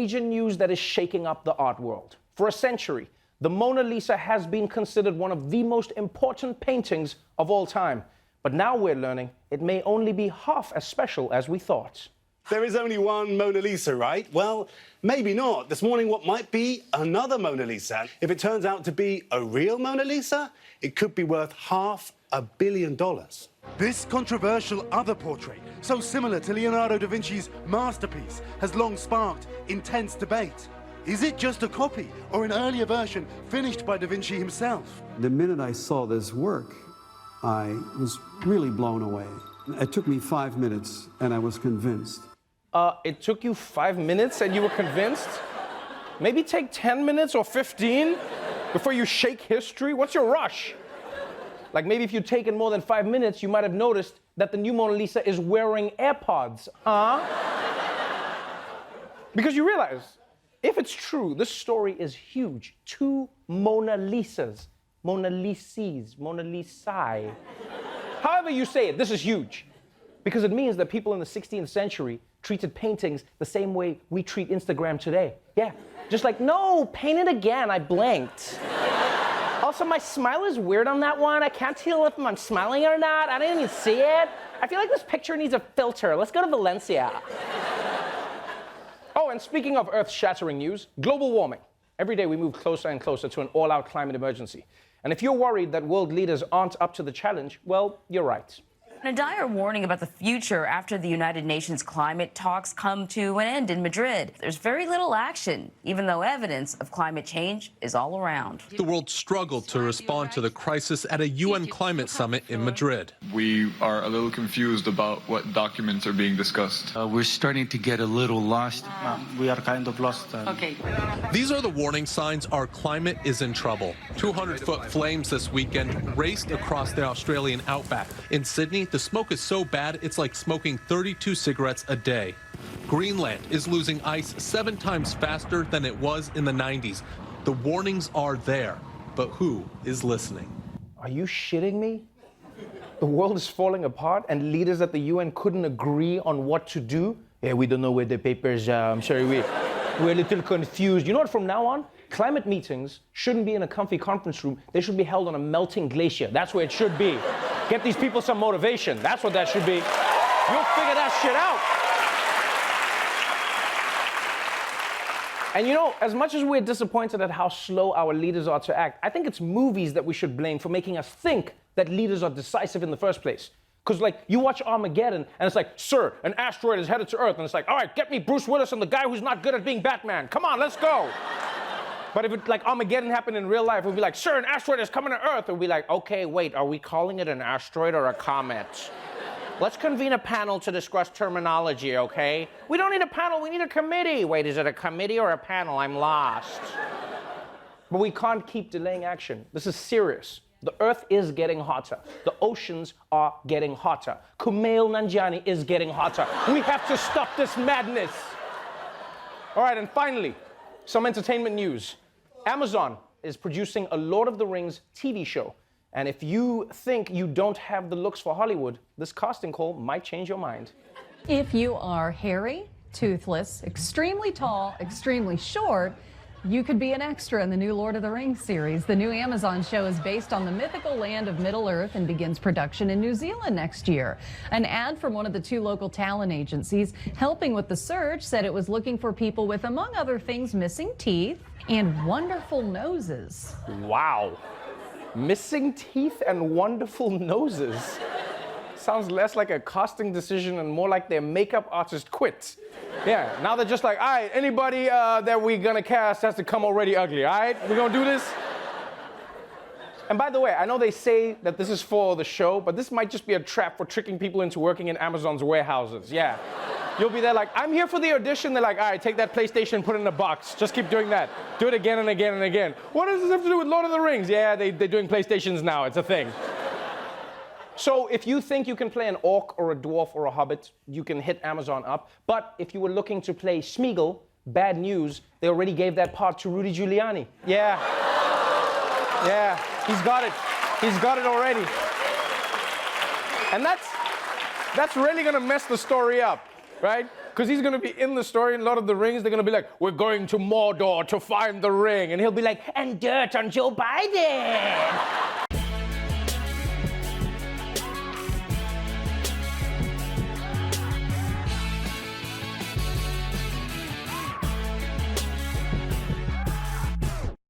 major news that is shaking up the art world. For a century, the Mona Lisa has been considered one of the most important paintings of all time. But now we're learning it may only be half as special as we thought. There is only one Mona Lisa, right? Well, maybe not. This morning, what might be another Mona Lisa? If it turns out to be a real Mona Lisa, it could be worth $500 million. This controversial other portrait, so similar to Leonardo da Vinci's masterpiece, has long sparked intense debate. Is it just a copy or an earlier version finished by da Vinci himself? The minute I saw this work, I was really blown away. It took me 5 minutes and I was convinced. It took you 5 minutes and you were convinced? Maybe take 10 minutes or 15 before you shake history? What's your rush? Like maybe if you'd taken more than 5 minutes, you might have noticed that the new Mona Lisa is wearing AirPods, huh? Because you realize, if it's true, this story is huge. 2 Mona Lisas, Mona Lises, Mona Lisae. However you say it, this is huge. Because it means that people in the 16th century treated paintings the same way we treat Instagram today. Yeah, just like, no, paint it again, I blinked. Also, my smile is weird on that one. I can't tell if I'm smiling or not. I didn't even see it. I feel like this picture needs a filter. Let's go to Valencia. Oh, and speaking of earth-shattering news, global warming. Every day we move closer and closer to an all-out climate emergency. And if you're worried that world leaders aren't up to the challenge, well, you're right. A dire warning about the future after the United Nations climate talks come to an end in Madrid. There's very little action, even though evidence of climate change is all around. The world struggled to respond to the crisis at a UN climate summit in Madrid. We are a little confused about what documents are being discussed. We're starting to get a little lost. We are kind of lost. Okay. These are the warning signs our climate is in trouble. 200-foot flames this weekend raced across the Australian outback. In Sydney, the smoke is so bad, it's like smoking 32 cigarettes a day. Greenland is losing ice 7 times faster than it was in the 90s. The warnings are there, but who is listening? Are you shitting me? The world is falling apart and leaders at the UN couldn't agree on what to do? Yeah, we don't know where the papers are. I'm sorry, we're a little confused. You know what, from now on, climate meetings shouldn't be in a comfy conference room. They should be held on a melting glacier. That's where it should be. Get these people some motivation. That's what that should be. You'll figure that shit out. And you know, as much as we're disappointed at how slow our leaders are to act, I think it's movies that we should blame for making us think that leaders are decisive in the first place. Because, like, you watch Armageddon, and it's like, sir, an asteroid is headed to Earth. And it's like, all right, get me Bruce Willis and the guy who's not good at being Batman. Come on, let's go. But if it, like Armageddon happened in real life, we'd be like, sir, an asteroid is coming to Earth. And we'd be like, okay, wait, are we calling it an asteroid or a comet? Let's convene a panel to discuss terminology, okay? We don't need a panel, we need a committee. Wait, is it a committee or a panel? I'm lost. But we can't keep delaying action. This is serious. The Earth is getting hotter. The oceans are getting hotter. Kumail Nanjiani is getting hotter. We have to stop this madness. All right, and finally, some entertainment news. Amazon is producing a Lord of the Rings TV show. And if you think you don't have the looks for Hollywood, this casting call might change your mind. If you are hairy, toothless, extremely tall, extremely short, you could be an extra in the new Lord of the Rings series. The new Amazon show is based on the mythical land of Middle-earth and begins production in New Zealand next year. An ad from one of the 2 local talent agencies helping with the search said it was looking for people with, among other things, missing teeth and wonderful noses. Wow. Missing teeth and wonderful noses. Sounds less like a casting decision and more like their makeup artist quit. Yeah, now they're just like, all right, anybody that we're gonna cast has to come already ugly, all right? We're gonna do this? And by the way, I know they say that this is for the show, but this might just be a trap for tricking people into working in Amazon's warehouses, yeah. You'll be there like, I'm here for the audition. They're like, all right, take that PlayStation and put it in a box. Just keep doing that. Do it again and again and again. What does this have to do with Lord of the Rings? Yeah, they're doing PlayStations now, it's a thing. So if you think you can play an orc or a dwarf or a hobbit, you can hit Amazon up. But if you were looking to play Smeagol, bad news, they already gave that part to Rudy Giuliani. Yeah. Yeah, he's got it. He's got it already. And that's really gonna mess the story up, right? Because he's gonna be in the story in Lord of the Rings. They're gonna be like, we're going to Mordor to find the ring. And he'll be like, and dirt on Joe Biden.